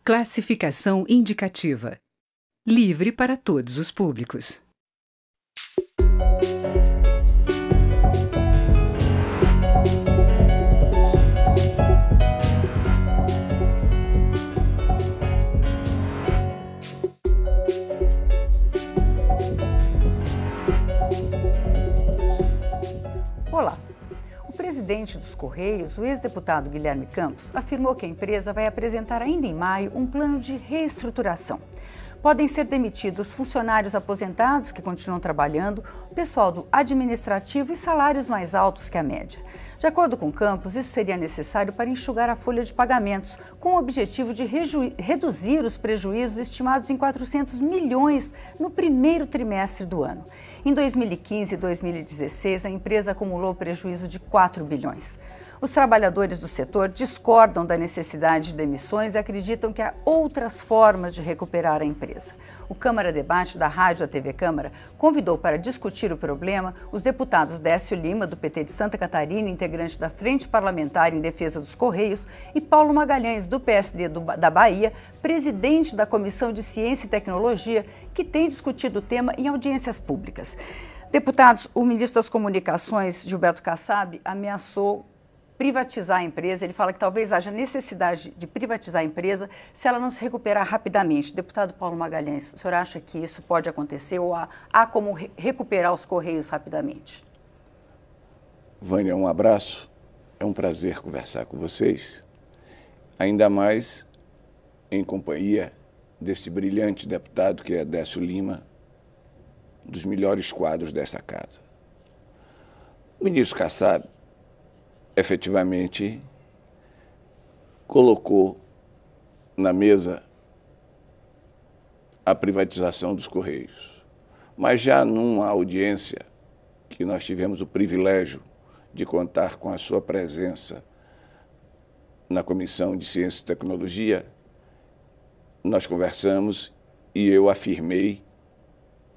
Classificação indicativa. Livre para todos os públicos. Olá! O presidente dos Correios, o ex-deputado Guilherme Campos, afirmou que a empresa vai apresentar ainda em maio um plano de reestruturação. Podem ser demitidos funcionários aposentados que continuam trabalhando, pessoal do administrativo e salários mais altos que a média. De acordo com Campos, isso seria necessário para enxugar a folha de pagamentos, com o objetivo de reduzir os prejuízos estimados em 400 milhões no primeiro trimestre do ano. Em 2015 e 2016, a empresa acumulou prejuízo de 4 bilhões. Os trabalhadores do setor discordam da necessidade de demissões e acreditam que há outras formas de recuperar a empresa. O Câmara Debate da Rádio da TV Câmara convidou para discutir o problema os deputados Décio Lima, do PT de Santa Catarina, integrante da Frente Parlamentar em Defesa dos Correios, e Paulo Magalhães, do PSD da Bahia, presidente da Comissão de Ciência e Tecnologia, que tem discutido o tema em audiências públicas. Deputados, o ministro das Comunicações, Gilberto Kassab, ameaçou privatizar a empresa. Ele fala que talvez haja necessidade de privatizar a empresa se ela não se recuperar rapidamente. Deputado Paulo Magalhães, o senhor acha que isso pode acontecer ou há como recuperar os Correios rapidamente? Vânia, um abraço. É um prazer conversar com vocês, ainda mais em companhia deste brilhante deputado que é Décio Lima, um dos melhores quadros dessa casa. O ministro Kassab efetivamente colocou na mesa a privatização dos Correios. Mas já numa audiência que nós tivemos o privilégio de contar com a sua presença na Comissão de Ciência e Tecnologia, nós conversamos e eu afirmei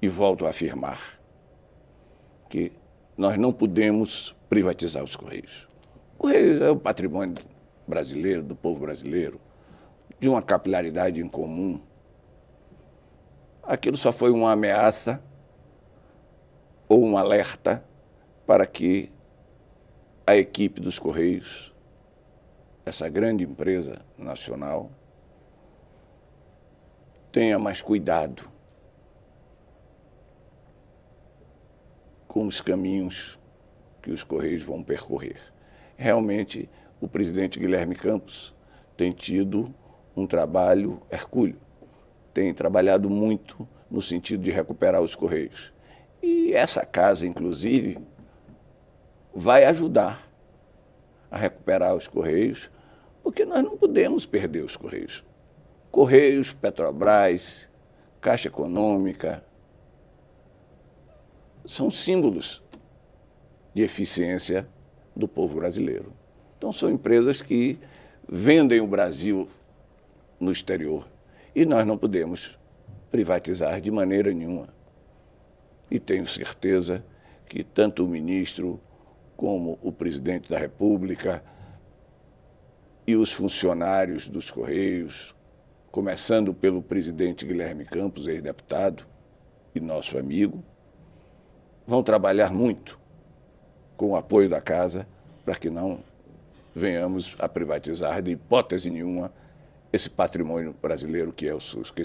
e volto a afirmar que nós não podemos privatizar os Correios. Correios é o patrimônio brasileiro, do povo brasileiro, de uma capilaridade em comum. Aquilo só foi uma ameaça ou um alerta para que a equipe dos Correios, essa grande empresa nacional, tenha mais cuidado com os caminhos que os Correios vão percorrer. Realmente, o presidente Guilherme Campos tem tido um trabalho hercúleo, tem trabalhado muito no sentido de recuperar os Correios. E essa casa, inclusive, vai ajudar a recuperar os Correios, porque nós não podemos perder os Correios. Correios, Petrobras, Caixa Econômica, são símbolos de eficiência do povo brasileiro. Então, são empresas que vendem o Brasil no exterior e nós não podemos privatizar de maneira nenhuma. E tenho certeza que tanto o ministro como o presidente da República e os funcionários dos Correios, começando pelo presidente Guilherme Campos, ex-deputado e nosso amigo, vão trabalhar muito com o apoio da casa, para que não venhamos a privatizar de hipótese nenhuma esse patrimônio brasileiro que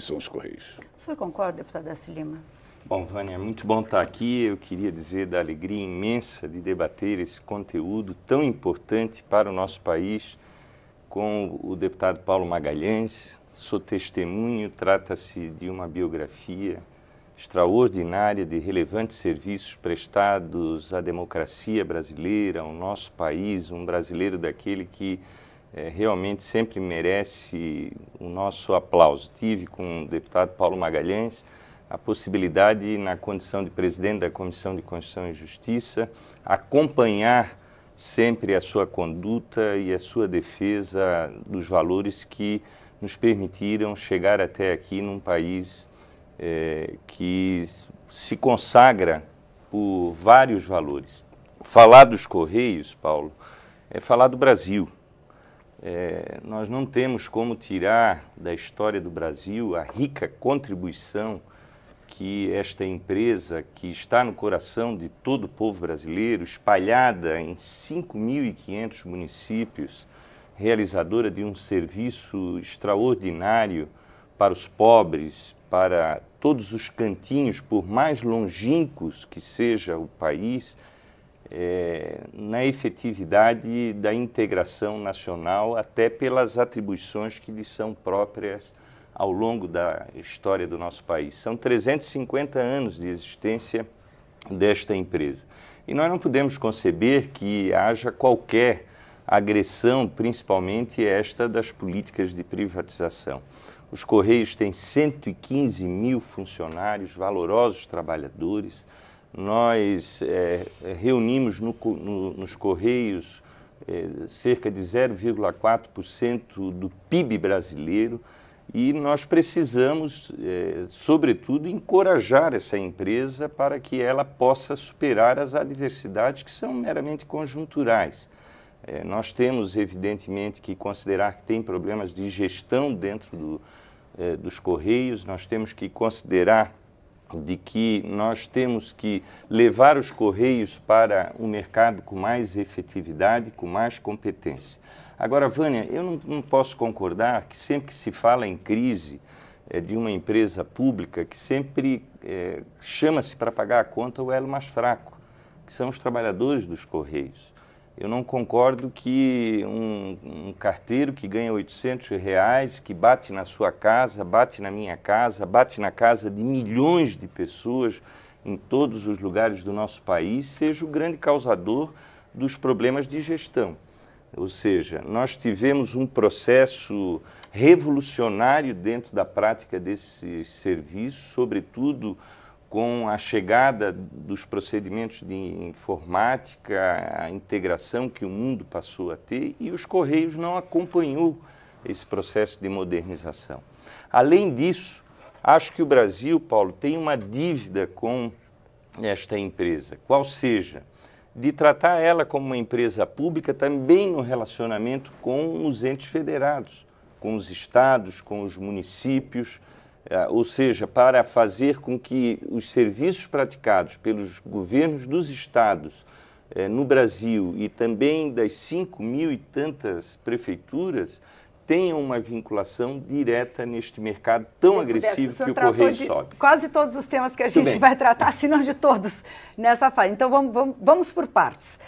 são os Correios. O senhor concorda, deputado Décio Lima? Bom, Vânia, é muito bom estar aqui. Eu queria dizer da alegria imensa de debater esse conteúdo tão importante para o nosso país com o deputado Paulo Magalhães. Sou testemunho, trata-se de uma biografia extraordinária de relevantes serviços prestados à democracia brasileira, ao nosso país, um brasileiro daquele que realmente sempre merece o nosso aplauso. Tive com o deputado Paulo Magalhães a possibilidade, na condição de presidente da Comissão de Constituição e Justiça, acompanhar sempre a sua conduta e a sua defesa dos valores que nos permitiram chegar até aqui num país que se consagra por vários valores. Falar dos Correios, Paulo, é falar do Brasil. nós não temos como tirar da história do Brasil a rica contribuição que esta empresa, que está no coração de todo o povo brasileiro, espalhada em 5.500 municípios, realizadora de um serviço extraordinário para os pobres, para todos os cantinhos, por mais longínquos que seja o país, na efetividade da integração nacional, até pelas atribuições que lhes são próprias ao longo da história do nosso país. São 350 anos de existência desta empresa. E nós não podemos conceber que haja qualquer agressão, principalmente esta das políticas de privatização. Os Correios têm 115 mil funcionários, valorosos trabalhadores. Nós reunimos nos Correios cerca de 0,4% do PIB brasileiro e nós precisamos, sobretudo, encorajar essa empresa para que ela possa superar as adversidades que são meramente conjunturais. Nós temos, evidentemente, que considerar que tem problemas de gestão dentro dos Correios, nós temos que considerar de que nós temos que levar os Correios para um mercado com mais efetividade, com mais competência. Agora, Vânia, eu não posso concordar que sempre que se fala em crise de uma empresa pública, que sempre chama-se para pagar a conta o elo mais fraco, que são os trabalhadores dos Correios. Eu não concordo que um carteiro que ganha R$800, que bate na sua casa, bate na minha casa, bate na casa de milhões de pessoas em todos os lugares do nosso país, seja o grande causador dos problemas de gestão. Ou seja, nós tivemos um processo revolucionário dentro da prática desse serviço, sobretudo com a chegada dos procedimentos de informática, a integração que o mundo passou a ter, e os Correios não acompanhou esse processo de modernização. Além disso, acho que o Brasil, Paulo, tem uma dívida com esta empresa, qual seja, de tratar ela como uma empresa pública também no relacionamento com os entes federados, com os estados, com os municípios, ou seja, para fazer com que os serviços praticados pelos governos dos estados no Brasil e também das 5.000 e tantas prefeituras tenham uma vinculação direta neste mercado tão agressivo que o Correio sobe. Quase todos os temas que a gente vai tratar, se não de todos, nessa fase. Então, vamos por partes.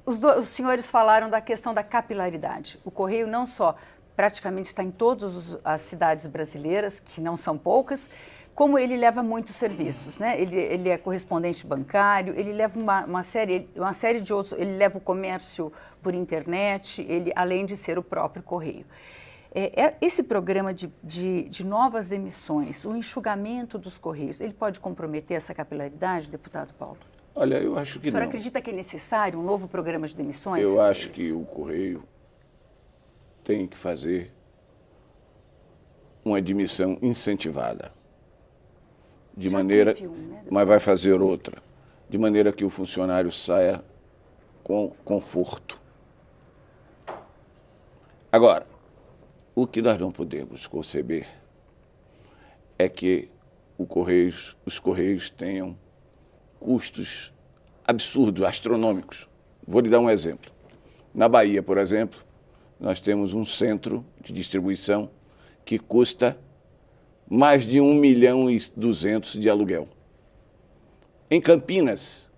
Os senhores falaram da questão da capilaridade. O Correio não só praticamente está em todas as cidades brasileiras, que não são poucas, como ele leva muitos serviços, né? Ele é correspondente bancário, ele leva uma série de outros, ele leva o comércio por internet, além de ser o próprio Correio. Esse programa de novas emissões, o enxugamento dos Correios, ele pode comprometer essa capilaridade, deputado Paulo? Olha, eu acho que não. O senhor acredita que é necessário um novo programa de demissões? Eu acho que o Correio tem que fazer uma admissão incentivada, mas vai fazer outra, de maneira que o funcionário saia com conforto. Agora, o que nós não podemos conceber é que os Correios tenham custos absurdos, astronômicos. Vou lhe dar um exemplo. Na Bahia, por exemplo, nós temos um centro de distribuição que custa mais de 1.200.000 de aluguel. Em Campinas,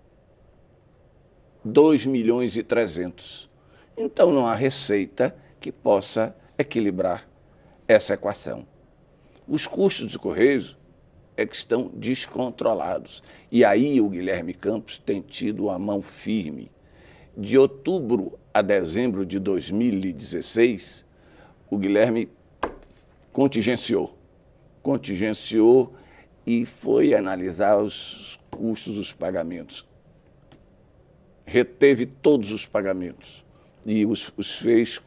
2.300.000. Então não há receita que possa equilibrar essa equação. Os custos dos Correios é que estão descontrolados. E aí o Guilherme Campos tem tido a mão firme. De outubro a dezembro de 2016, o Guilherme contingenciou e foi analisar os custos dos pagamentos. Reteve todos os pagamentos e os fez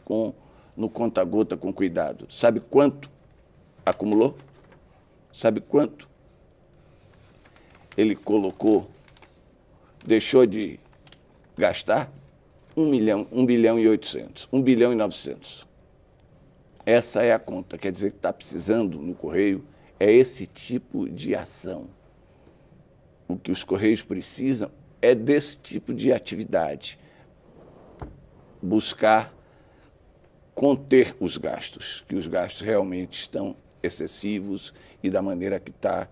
no conta-gota com cuidado. Sabe quanto acumulou? Sabe quanto ele colocou, deixou de gastar? 1 bilhão e 800, 1 bilhão e 900. Essa é a conta, quer dizer que está precisando no Correio é esse tipo de ação. O que os Correios precisam é desse tipo de atividade, buscar conter os gastos, que os gastos realmente estão excessivos e da maneira que está,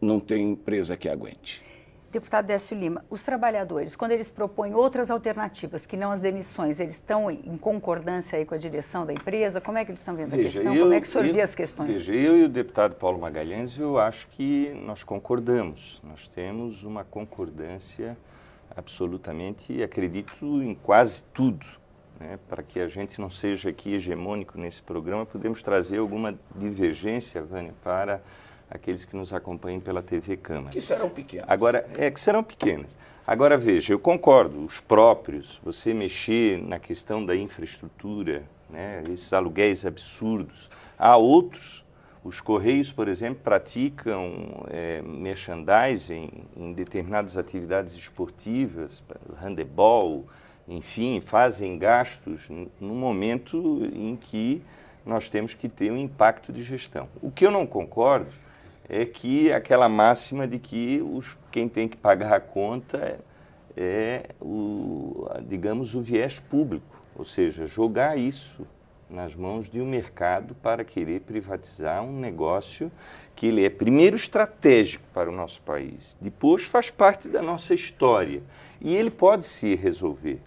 não tem empresa que aguente. Deputado Décio Lima, os trabalhadores, quando eles propõem outras alternativas, que não as demissões, eles estão em concordância aí com a direção da empresa? Como é que eles estão vendo a questão? Como é que o senhor vê as questões? Veja, eu e o deputado Paulo Magalhães, eu acho que nós concordamos. Nós temos uma concordância absolutamente, acredito, em quase tudo. Né? Para que a gente não seja aqui hegemônico nesse programa, podemos trazer alguma divergência, Vânia, para aqueles que nos acompanham pela TV Câmara. Que serão pequenas. Agora, que serão pequenas. Agora, veja, eu concordo, os próprios, você mexer na questão da infraestrutura, né, esses aluguéis absurdos. Há outros, os Correios, por exemplo, praticam merchandising em determinadas atividades esportivas, handebol, enfim, fazem gastos no momento em que nós temos que ter um impacto de gestão. O que eu não concordo é que aquela máxima de que quem tem que pagar a conta digamos, o viés público, ou seja, jogar isso nas mãos de um mercado para querer privatizar um negócio que ele é primeiro estratégico para o nosso país, depois faz parte da nossa história e ele pode se resolver.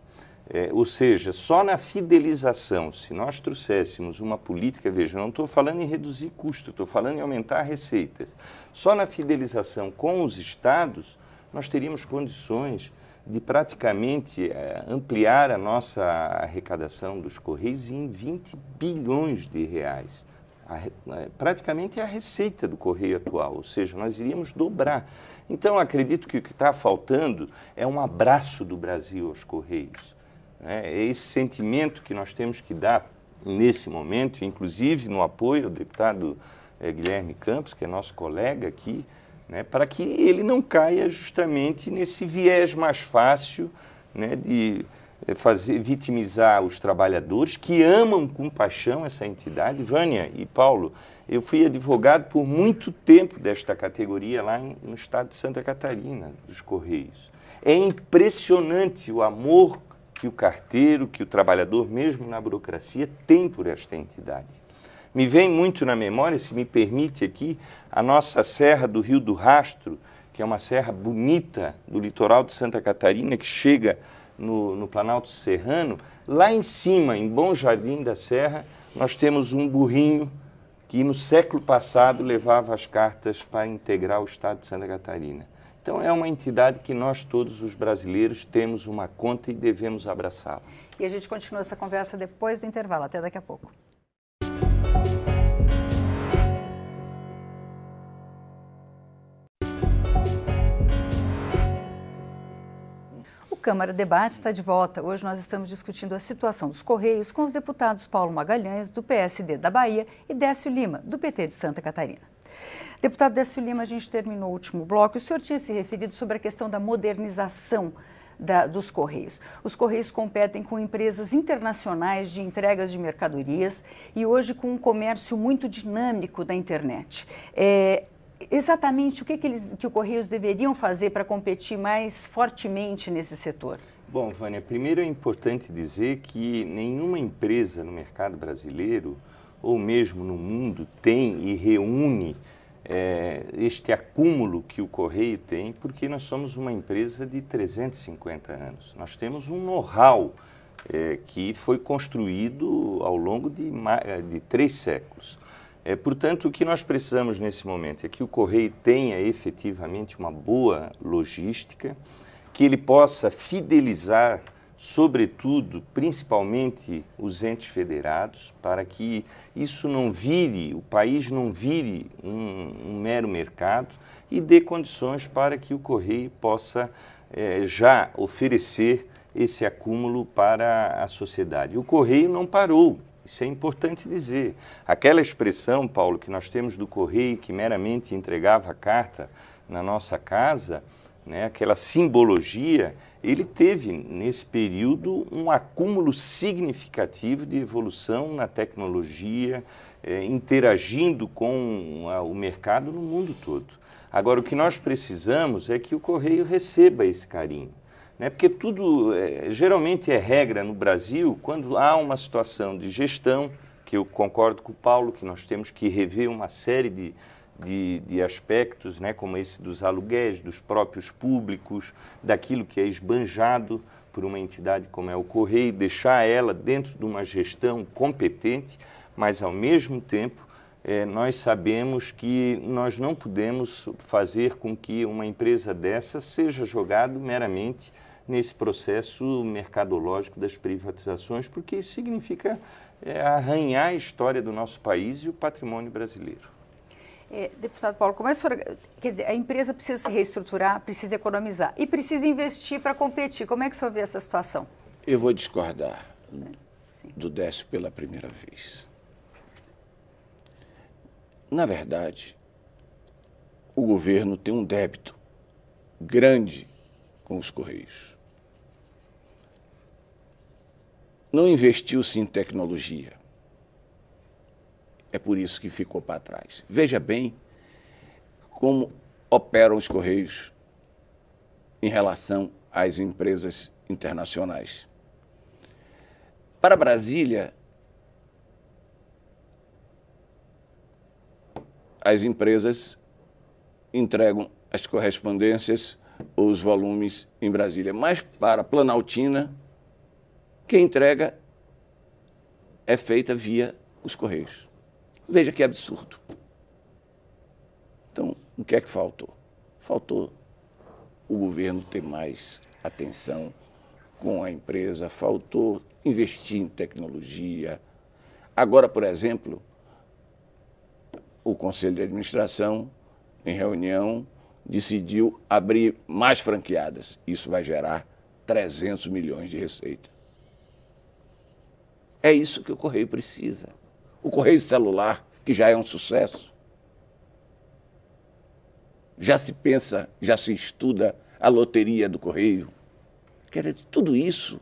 Ou seja, só na fidelização, se nós trouxéssemos uma política, veja, não estou falando em reduzir custo, estou falando em aumentar receitas. Só na fidelização com os estados, nós teríamos condições de praticamente ampliar a nossa arrecadação dos Correios em 20 bilhões de reais. Praticamente é a receita do Correio atual, ou seja, nós iríamos dobrar. Então, acredito que o que está faltando é um abraço do Brasil aos Correios. É esse sentimento que nós temos que dar nesse momento, inclusive no apoio ao deputado Guilherme Campos, que é nosso colega aqui, né, para que ele não caia justamente nesse viés mais fácil, né, de vitimizar os trabalhadores que amam com paixão essa entidade. Vânia e Paulo, eu fui advogado por muito tempo desta categoria lá no estado de Santa Catarina, dos Correios. É impressionante o amor que o carteiro, que o trabalhador, mesmo na burocracia, tem por esta entidade. Me vem muito na memória, se me permite aqui, a nossa Serra do Rio do Rastro, que é uma serra bonita do litoral de Santa Catarina, que chega no Planalto Serrano. Lá em cima, em Bom Jardim da Serra, nós temos um burrinho que no século passado levava as cartas para integrar o estado de Santa Catarina. Então, é uma entidade que nós, todos os brasileiros, temos uma conta e devemos abraçá-la. E a gente continua essa conversa depois do intervalo. Até daqui a pouco. O Câmara Debate está de volta. Hoje nós estamos discutindo a situação dos Correios com os deputados Paulo Magalhães, do PSD da Bahia, e Décio Lima, do PT de Santa Catarina. Deputado Décio Lima, a gente terminou o último bloco. O senhor tinha se referido sobre a questão da modernização dos Correios. Os Correios competem com empresas internacionais de entregas de mercadorias e hoje com um comércio muito dinâmico da internet. Exatamente o que o Correios deveriam fazer para competir mais fortemente nesse setor? Bom, Vânia, primeiro é importante dizer que nenhuma empresa no mercado brasileiro ou mesmo no mundo tem e reúne este acúmulo que o Correio tem, porque nós somos uma empresa de 350 anos. Nós temos um know-how que foi construído ao longo de 3 séculos. Portanto, o que nós precisamos nesse momento é que o Correio tenha efetivamente uma boa logística, que ele possa fidelizar, sobretudo, principalmente os entes federados, para que isso não vire, o país não vire um mero mercado e dê condições para que o Correio possa já oferecer esse acúmulo para a sociedade. O Correio não parou, isso é importante dizer. Aquela expressão, Paulo, que nós temos do Correio que meramente entregava a carta na nossa casa, né, aquela simbologia, ele teve, nesse período, um acúmulo significativo de evolução na tecnologia, interagindo com o mercado no mundo todo. Agora, o que nós precisamos é que o Correio receba esse carinho, né? Porque tudo, geralmente é regra no Brasil, quando há uma situação de gestão, que eu concordo com o Paulo, que nós temos que rever uma série de aspectos, né, como esse dos aluguéis, dos próprios públicos, daquilo que é esbanjado por uma entidade como é o Correio, deixar ela dentro de uma gestão competente, mas, ao mesmo tempo, nós sabemos que nós não podemos fazer com que uma empresa dessa seja jogada meramente nesse processo mercadológico das privatizações, porque isso significa arranhar a história do nosso país e o patrimônio brasileiro. Deputado Paulo, como é que o senhor, quer dizer, a empresa precisa se reestruturar, precisa economizar e precisa investir para competir. Como é que o senhor vê essa situação? Eu vou discordar do Décio pela primeira vez. Na verdade, o governo tem um débito grande com os Correios. Não investiu-se em tecnologia. É por isso que ficou para trás. Veja bem como operam os Correios em relação às empresas internacionais. Para Brasília, as empresas entregam as correspondências ou os volumes em Brasília. Mas para Planaltina, quem entrega é feita via os Correios. Veja que absurdo. Então, o que é que faltou? Faltou o governo ter mais atenção com a empresa, faltou investir em tecnologia. Agora, por exemplo, o Conselho de Administração, em reunião, decidiu abrir mais franqueadas. Isso vai gerar 300 milhões de receita. É isso que o Correio precisa. O Correio celular, que já é um sucesso. Já se pensa, já se estuda a loteria do Correio. Quer dizer, tudo isso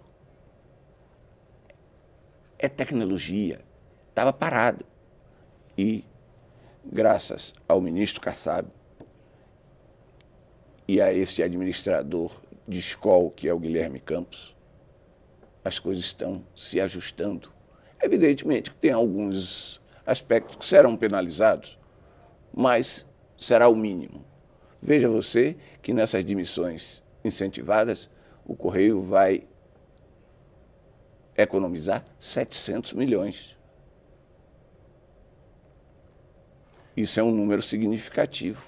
é tecnologia. Estava parado. E, graças ao ministro Kassab e a esse administrador de escola, que é o Guilherme Campos, as coisas estão se ajustando. Evidentemente que tem alguns aspectos que serão penalizados, mas será o mínimo. Veja você que nessas demissões incentivadas, o Correio vai economizar 700 milhões. Isso é um número significativo.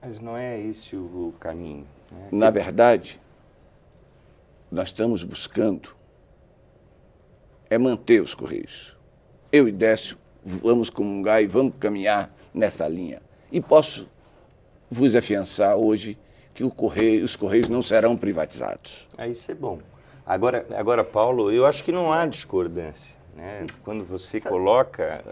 Mas não é esse o caminho, né? Na verdade, nós estamos buscando manter os Correios. Eu e Décio vamos comungar e vamos caminhar nessa linha. E posso vos afiançar hoje que os Correios não serão privatizados. Isso é bom. Agora, Paulo, eu acho que não há discordância, né? Quando você coloca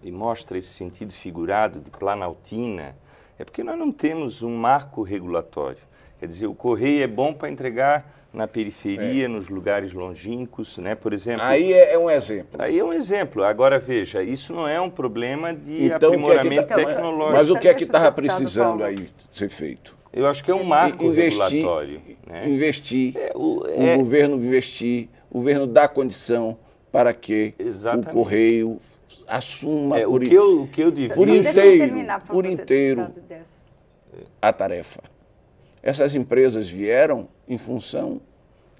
e mostra esse sentido figurado de Planaltina, é porque nós não temos um marco regulatório. Quer dizer, o Correio é bom para entregar na periferia, nos lugares longínquos, né? Por exemplo... Aí é um exemplo. Aí é um exemplo. Agora, veja, isso não é um problema de aprimoramento tecnológico. Mas o que é que estava precisando aí ser feito? Eu acho que é um marco regulatório. Né? O governo investir, o governo dá condição para que o Correio assuma por inteiro a tarefa. Essas empresas vieram em função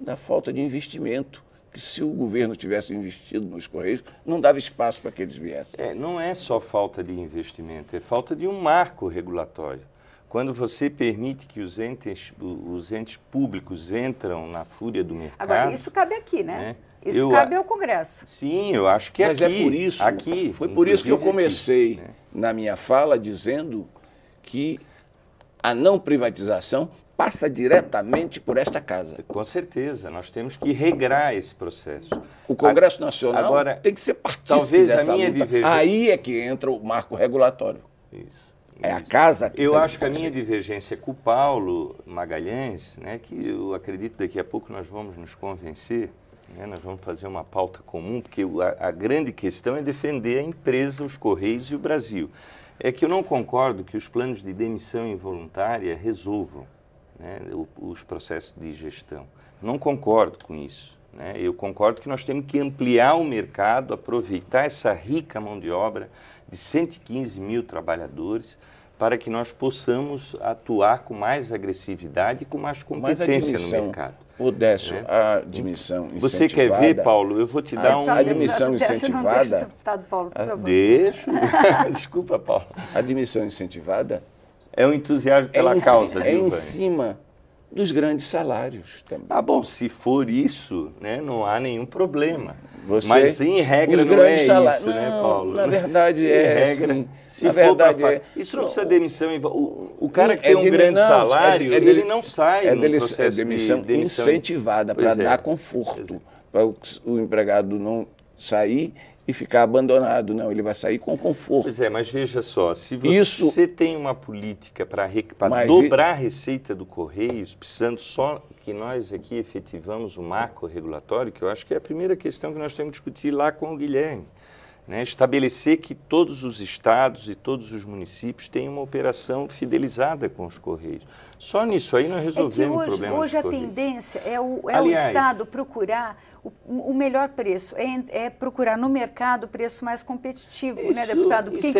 da falta de investimento, que se o governo tivesse investido nos Correios, não dava espaço para que eles viessem. Não é só falta de investimento, é falta de um marco regulatório. Quando você permite que os entes públicos entram na fúria do mercado... Agora, isso cabe aqui, né? Isso cabe ao Congresso. Sim, eu acho que Mas aqui. É por isso, aqui, foi por isso que eu comecei aqui, né? na minha fala dizendo que a não privatização passa diretamente por esta casa. Com certeza, nós temos que regrar esse processo. O Congresso Nacional tem que ser partícipe talvez dessa a minha luta. divergência... Aí é que entra o marco regulatório. Isso. É a casa que Eu tem acho que a minha fazer. divergência com o Paulo Magalhães, né, que eu acredito daqui a pouco nós vamos nos convencer, né, nós vamos fazer uma pauta comum, porque a grande questão é defender a empresa, os Correios e o Brasil. É que eu não concordo que os planos de demissão involuntária resolvam, né, os processos de gestão. Não concordo com isso. Né? Eu concordo que nós temos que ampliar o mercado, aproveitar essa rica mão de obra de 115 mil trabalhadores para que nós possamos atuar com mais agressividade e com mais competência no mercado. O Décio, né? a admissão incentivada... Você quer ver, Paulo? Eu vou te dar A admissão incentivada... Deputado Paulo, por favor. Deixa. Desculpa, Paulo. A admissão incentivada... É o entusiasmo pela causa, é em Vilvânia. cima dos grandes salários também. Ah, bom, se for isso, né, não há nenhum problema. Você, mas, em regra, não é isso, né, Paulo? Na verdade, em regra, assim, se for para isso não precisa demissão. O cara que tem um grande salário, ele não sai no processo de demissão incentivada para dar conforto, para o empregado não sair e ficar abandonado. Não, ele vai sair com conforto. Pois é, mas veja só, se você tem uma política para dobrar a receita do Correios, precisando só que nós aqui efetivamos o marco regulatório, que eu acho que é a primeira questão que nós temos que discutir lá com o Guilherme, né? Estabelecer que todos os estados e todos os municípios tenham uma operação fidelizada com os Correios. Só nisso aí nós resolvemos o problema dos Correios. Hoje a tendência é o Estado procurar o melhor preço, é procurar no mercado o preço mais competitivo, né, deputado? Porque,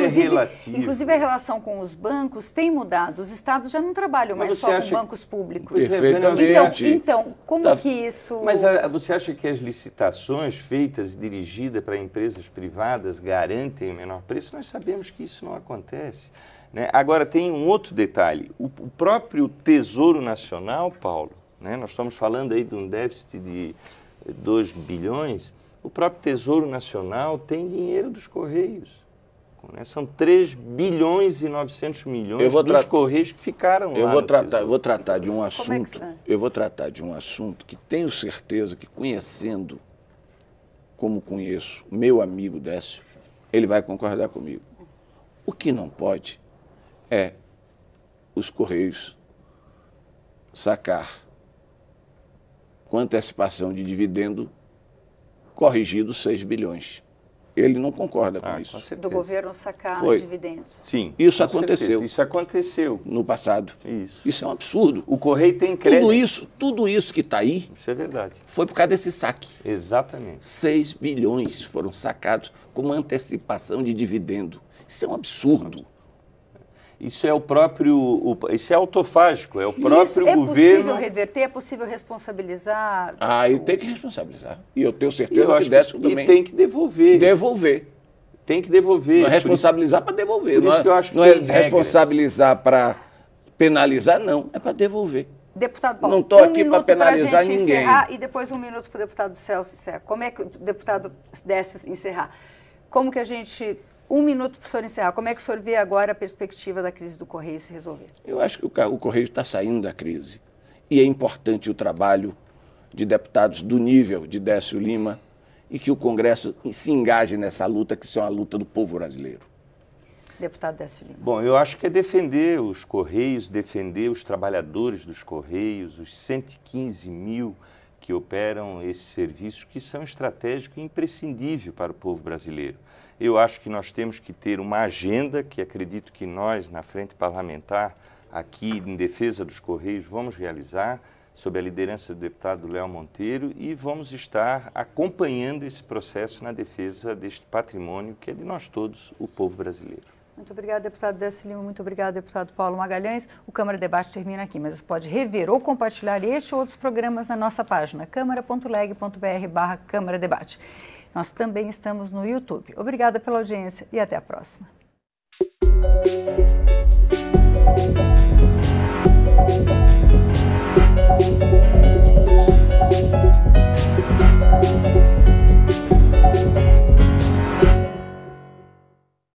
inclusive, a relação com os bancos tem mudado. Os estados já não trabalham mais só com bancos públicos. Então, como que isso... Mas você acha que as licitações feitas e dirigidas para empresas privadas garantem o menor preço? Nós sabemos que isso não acontece. Né? Agora, tem um outro detalhe. O próprio Tesouro Nacional, Paulo, né, nós estamos falando aí de um déficit de 2 bilhões, o próprio Tesouro Nacional tem dinheiro dos Correios. Né? São 3 bilhões e 900 milhões dos Correios que ficaram lá. Eu vou tratar de um assunto, eu vou tratar de um assunto que tenho certeza que, conhecendo como conheço meu amigo Décio, ele vai concordar comigo. O que não pode é os Correios sacar com antecipação de dividendo corrigido 6 bilhões. Ele não concorda com isso. Com do governo sacar dividendos. Sim. Isso aconteceu. Certeza. Isso aconteceu. No passado. Isso é um absurdo. O Correio tem crédito. Tudo isso que está aí... Isso é verdade. Foi por causa desse saque. Exatamente. 6 bilhões foram sacados com uma antecipação de dividendo. Isso é um absurdo. Isso é o próprio, isso é autofágico, é o próprio governo... É possível reverter, é possível responsabilizar? E tem que responsabilizar. E eu tenho certeza que Décio também... E tem que devolver. Tem que devolver. Não é responsabilizar para devolver. Por isso que eu acho que não é responsabilizar para penalizar, não. É para devolver. Deputado Paulo, não estou aqui para penalizar ninguém. Encerrar, e depois 1 minuto para o deputado Celso encerrar. Como é que o deputado Décio encerrar? Como que a gente... 1 minuto para o senhor encerrar. Como é que o senhor vê agora a perspectiva da crise do Correio se resolver? Eu acho que o Correio está saindo da crise. E é importante o trabalho de deputados do nível de Décio Lima e que o Congresso se engaje nessa luta, que isso é uma luta do povo brasileiro. Deputado Décio Lima. Bom, eu acho que é defender os Correios, defender os trabalhadores dos Correios, os 115 mil que operam esses serviços, que são estratégicos e imprescindíveis para o povo brasileiro. Eu acho que nós temos que ter uma agenda que acredito que nós, na frente parlamentar, aqui em defesa dos Correios, vamos realizar, sob a liderança do deputado Léo Monteiro, e vamos estar acompanhando esse processo na defesa deste patrimônio que é de nós todos, o povo brasileiro. Muito obrigada, deputado Décio Lima. Muito obrigada, deputado Paulo Magalhães. O Câmara Debate termina aqui, mas você pode rever ou compartilhar este ou outros programas na nossa página, câmara.leg.br/Câmara Debate. Nós também estamos no YouTube. Obrigada pela audiência e até a próxima.